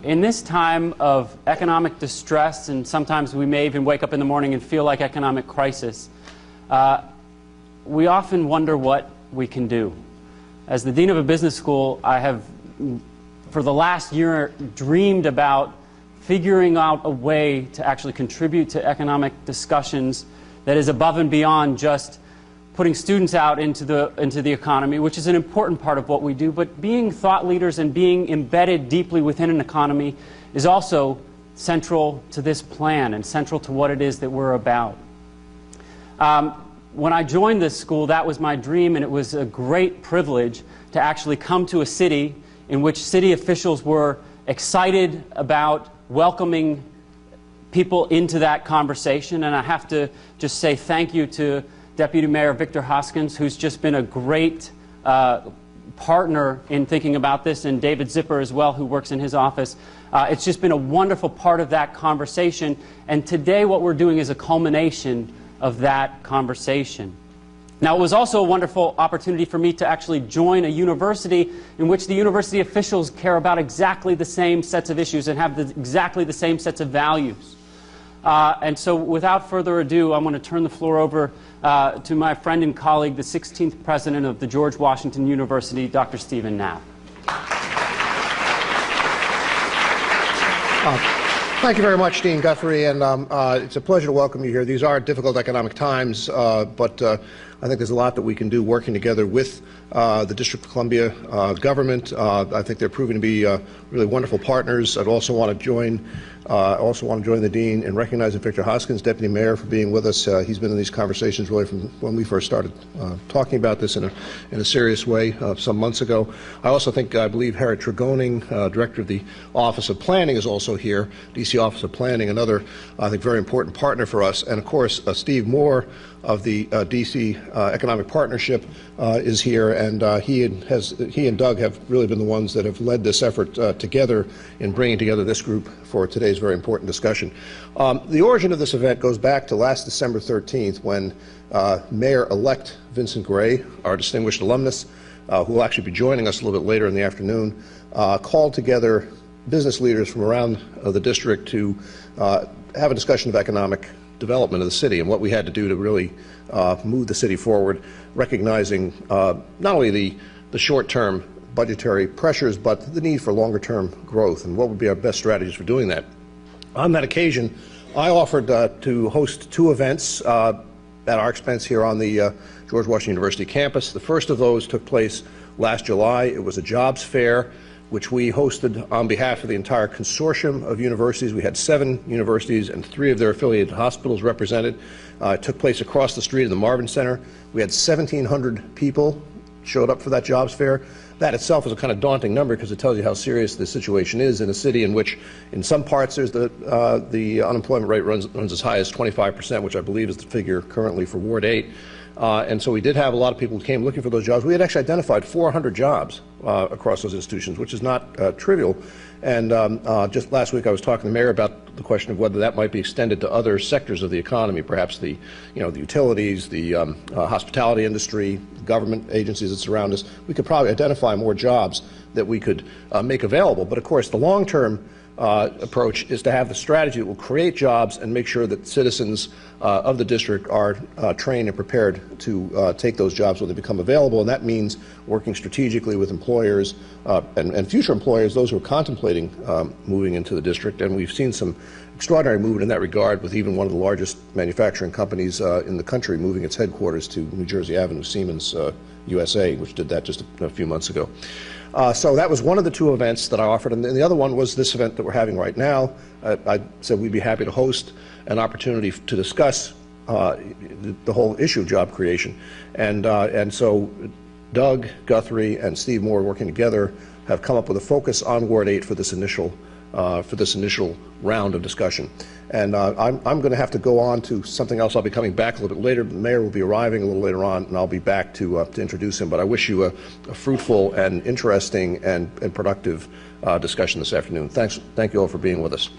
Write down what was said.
In this time of economic distress, and sometimes we may even wake up in the morning and feel like economic crisis, we often wonder what we can do. As the dean of a business school, I have, for the last year, dreamed about figuring out a way to actually contribute to economic discussions that is above and beyond just putting students out into the economy, which is an important part of what we do, but being thought leaders and being embedded deeply within an economy is also central to this plan and central to what it is that we're about. When I joined this school, that was my dream, and it was a great privilege to actually come to a city in which city officials were excited about welcoming people into that conversation. And I have to just say thank you to Deputy Mayor Victor Hoskins, who's just been a great partner in thinking about this, and David Zipper as well, who works in his office. It's just been a wonderful part of that conversation, and today what we're doing is a culmination of that conversation. Now, it was also a wonderful opportunity for me to actually join a university in which the university officials care about exactly the same sets of issues and have exactly the same sets of values. And so without further ado, I'm going to turn the floor over to my friend and colleague, the 16th president of the George Washington University, Dr. Stephen Knapp. Thank you very much, Dean Guthrie, and it's a pleasure to welcome you here. These are difficult economic times, but I think there's a lot that we can do working together with the District of Columbia government. I think they're proving to be really wonderful partners. I'd also want to join the Dean in recognizing Victor Hoskins, Deputy Mayor, for being with us. He's been in these conversations really from when we first started talking about this in a serious way some months ago. I also think, I believe Harriet Tregoning, Director of the Office of Planning, is also here, D.C. Office of Planning, another, I think, very important partner for us. And of course, Steve Moore of the D.C. Economic Partnership is here, and he and Doug have really been the ones that have led this effort together in bringing together this group for today's very important discussion. The origin of this event goes back to last December 13th, when Mayor-elect Vincent Gray, our distinguished alumnus, who will actually be joining us a little bit later in the afternoon, called together business leaders from around the district to have a discussion of economic development of the city and what we had to do to really move the city forward, recognizing not only the short-term budgetary pressures, but the need for longer-term growth and what would be our best strategies for doing that. On that occasion, I offered to host two events at our expense here on the George Washington University campus. The first of those took place last July. It was a jobs fair, which we hosted on behalf of the entire consortium of universities. We had 7 universities and 3 of their affiliated hospitals represented. It took place across the street in the Marvin Center. We had 1,700 people showed up for that jobs fair. That itself is a kind of daunting number because it tells you how serious the situation is in a city in which, in some parts, there's the unemployment rate runs as high as 25%, which I believe is the figure currently for Ward 8. And so we did have a lot of people who came looking for those jobs. We had actually identified 400 jobs across those institutions, which is not trivial. And just last week I was talking to the mayor about the question of whether that might be extended to other sectors of the economy, perhaps the utilities, the hospitality industry, government agencies that surround us. We could probably identify more jobs that we could make available. But of course, the long-term approach is to have the strategy that will create jobs and make sure that citizens of the district are trained and prepared to take those jobs when they become available. And that means working strategically with employers and future employers, those who are contemplating moving into the district. And we've seen some extraordinary movement in that regard, with even one of the largest manufacturing companies in the country moving its headquarters to New Jersey Avenue, Siemens USA, which did that just a few months ago. So that was one of the 2 events that I offered, and the other one was this event that we're having right now. I said we'd be happy to host an opportunity to discuss the whole issue of job creation. And so Doug Guthrie and Steve Moore, working together, have come up with a focus on Ward 8 for this initial round of discussion. And I'm going to have to go on to something else. I'll be coming back a little bit later. The mayor will be arriving a little later on, and I'll be back to introduce him. But I wish you a fruitful and interesting and productive discussion this afternoon. Thank you all for being with us.